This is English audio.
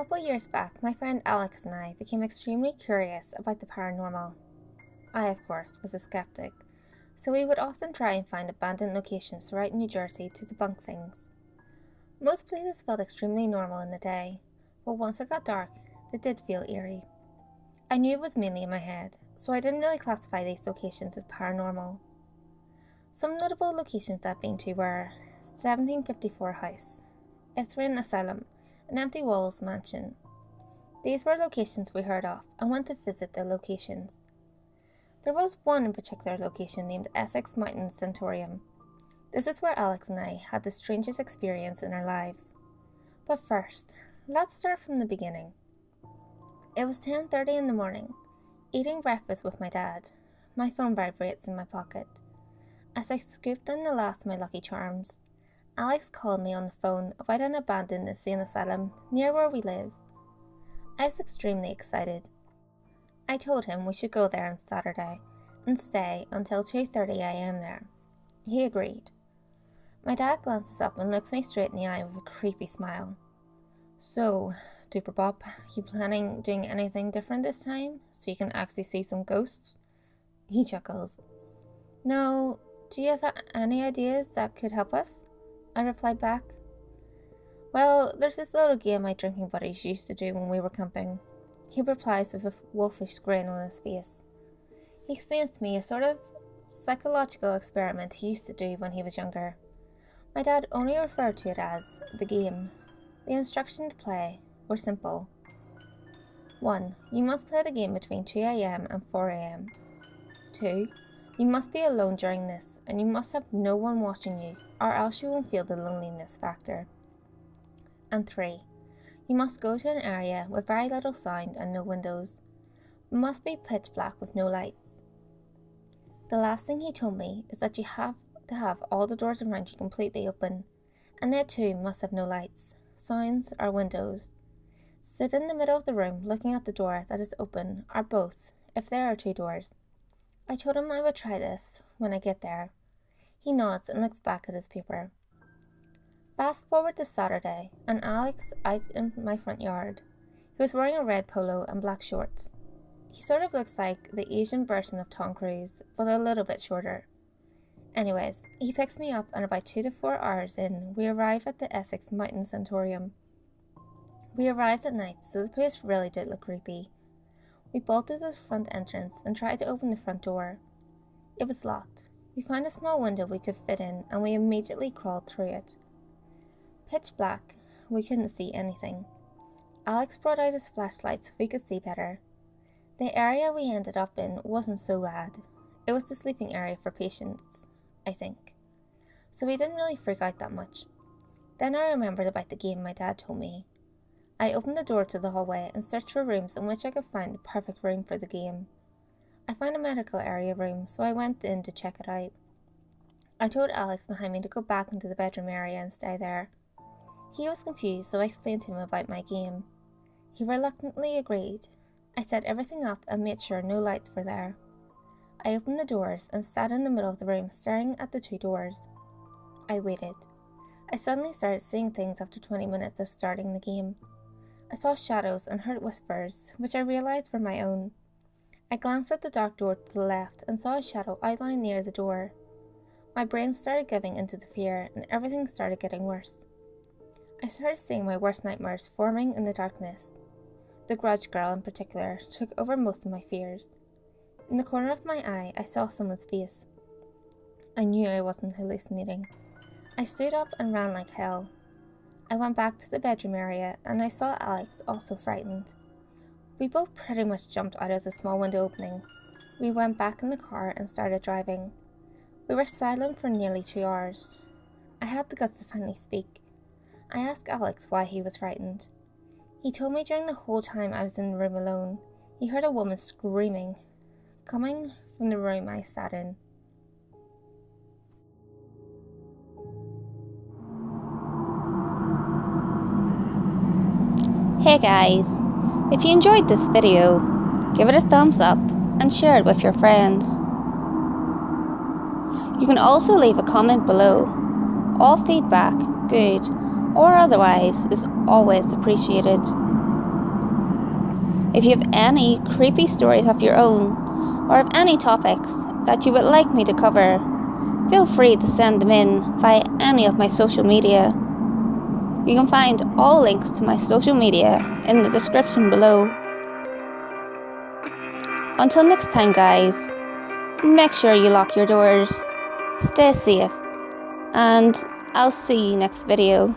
couple years back, my friend Alex and I became extremely curious about the paranormal. I, of course, was a skeptic, so we would often try and find abandoned locations throughout New Jersey to debunk things. Most places felt extremely normal in the day, but once it got dark, they did feel eerie. I knew it was mainly in my head, so I didn't really classify these locations as paranormal. Some notable locations I've been to were 1754 House, Ithrin Asylum, an empty walls mansion. These were locations we heard of and went to visit the locations. There was one in particular location named Essex Mountain Sanatorium. This is where Alex and I had the strangest experience in our lives. But first, let's start from the beginning. It was 10:30 in the morning, eating breakfast with my dad. My phone vibrates in my pocket. As I scooped down the last of my Lucky Charms, Alex called me on the phone about an abandoned insane asylum near where we live. I was extremely excited. I told him we should go there on Saturday and stay until 2:30 a.m. there. He agreed. My dad glances up and looks me straight in the eye with a creepy smile. "So, Duper Bob, you planning doing anything different this time so you can actually see some ghosts?" He chuckles. "No, do you have any ideas that could help us?" I replied back. "Well, there's this little game my drinking buddies used to do when we were camping." He replies with a wolfish grin on his face. He explains to me a sort of psychological experiment he used to do when he was younger. My dad only referred to it as the game. The instructions to play were simple. 1. You must play the game between 2 a.m. and 4 a.m. 2. You must be alone during this, and you must have no one watching you, or else you won't feel the loneliness factor. And 3. You must go to an area with very little sound and no windows. It must be pitch black with no lights. The last thing he told me is that you have to have all the doors around you completely open, and they too must have no lights, sounds, or windows. Sit in the middle of the room looking at the door that is open, or both, if there are 2 doors. I told him I would try this when I get there. He nods and looks back at his paper. Fast forward to Saturday, and Alex out in my front yard. He was wearing a red polo and black shorts. He sort of looks like the Asian version of Tom Cruise, but a little bit shorter. Anyways, he picks me up, and about 2 to 4 hours in, we arrive at the Essex Mountain Sanatorium. We arrived at night, so the place really did look creepy. We bolted the front entrance and tried to open the front door. It was locked. We found a small window we could fit in, and we immediately crawled through it. Pitch black, we couldn't see anything. Alex brought out his flashlight so we could see better. The area we ended up in wasn't so bad. It was the sleeping area for patients, I think. So we didn't really freak out that much. Then I remembered about the game my dad told me. I opened the door to the hallway and searched for rooms in which I could find the perfect room for the game. I found a medical area room, so I went in to check it out. I told Alex behind me to go back into the bedroom area and stay there. He was confused, so I explained to him about my game. He reluctantly agreed. I set everything up and made sure no lights were there. I opened the doors and sat in the middle of the room staring at the 2 doors. I waited. I suddenly started seeing things after 20 minutes of starting the game. I saw shadows and heard whispers, which I realized were my own. I glanced at the dark door to the left and saw a shadow outlined near the door. My brain started giving into the fear, and everything started getting worse. I started seeing my worst nightmares forming in the darkness. The Grudge Girl in particular took over most of my fears. In the corner of my eye, I saw someone's face. I knew I wasn't hallucinating. I stood up and ran like hell. I went back to the bedroom area, and I saw Alex also frightened. We both pretty much jumped out of the small window opening. We went back in the car and started driving. We were silent for nearly 2 hours. I had the guts to finally speak. I asked Alex why he was frightened. He told me during the whole time I was in the room alone, he heard a woman screaming, coming from the room I sat in. Hey guys, if you enjoyed this video, give it a thumbs up and share it with your friends. You can also leave a comment below. All feedback, good or otherwise, is always appreciated. If you have any creepy stories of your own, or of any topics that you would like me to cover, feel free to send them in via any of my social media. You can find all links to my social media in the description below. Until next time guys, make sure you lock your doors, stay safe, and I'll see you next video.